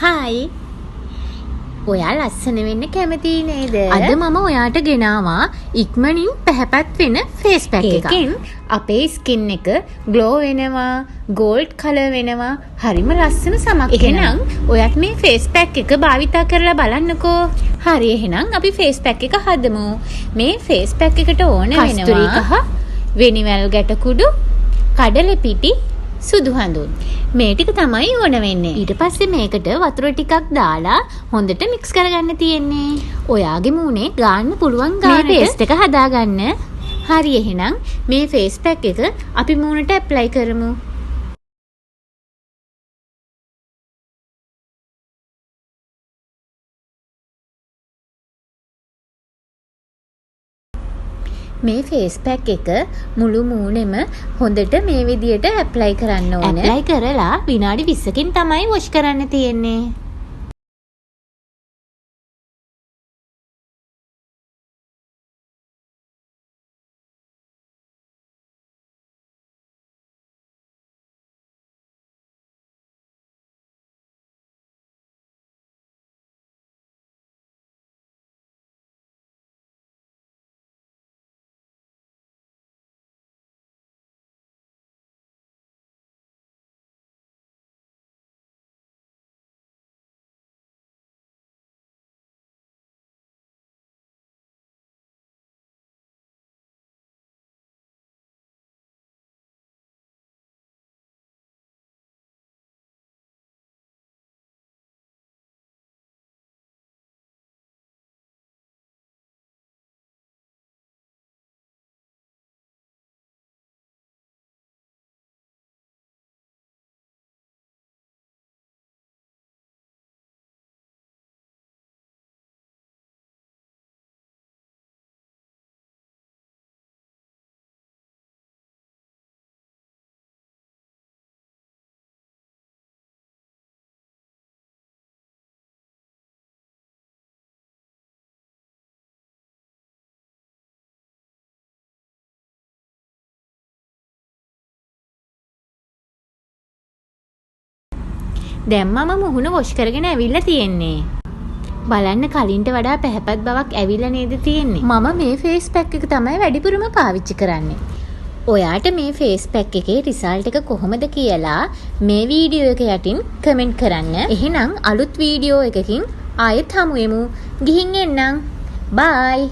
Hi. ඔයා ලස්සන වෙන්න කැමති නේද? අද මම ඔයාට ගෙනාවා ඉක්මනින් පැහැපත් වෙන ෆේස් පැක් එකක්. ඒකෙන් අපේ ස්කින් එක ග්ලෝ වෙනවා, ගෝල්ඩ් කලර් වෙනවා. හරිම ලස්සන සමක්. එහෙනම් ඔයත් මේ ෆේස් පැක් එක භාවිතා කරලා බලන්නකෝ. හරි, එහෙනම් අපි ෆේස් පැක් එක හදමු. මේ ෆේස් පැක් එකට ඕන වෙනවා කස්තුරි කහ, වෙනිවැල් ගැට කුඩු, කඩල පිටි, සුදු හඳුන්. මේ ටික තමයි ඕන වෙන්නේ. ඊට පස්සේ මේකට වතුර ටිකක් දාලා හොඳට මික්ස් කරගන්න තියෙන්නේ. ඔයාගේ මූණේ ගාන්න පුළුවන් ගානට මේ පේස්ට් එක හදාගන්න. හරි, එහෙනම් මේ ෆේස් පැක් එක අපි මූණට ඇප්ලයි කරමු. මේ ෆේස් පැක් එක මුළු මූණෙම හොඳට මේ විදියට ඇප්ලයි කරන්න ඕන. ඇප්ලයි කරලා විනාඩි 20කින් තමයි වොෂ් කරන්න තියෙන්නේ. දැන් මම මුහුණ වොෂ් කරගෙන ඇවිල්ලා තියෙන්නේ. බලන්න කලින්ට වඩා පැහැපත් බවක් ඇවිල්ලා නේද තියෙන්නේ. මම මේ ෆේස් පැක් එක තමයි වැඩිපුරම පාවිච්චි කරන්නේ. ඔයාට මේ ෆේස් පැක් එකේ රිසල්ට් එක කොහොමද කියලා මේ වීඩියෝ එක යටින් කමෙන්ට් කරන්න. එහෙනම් අලුත් වීඩියෝ එකකින් ආයෙත් හමු වෙමු. ගිහින් එන්නම්. බයි.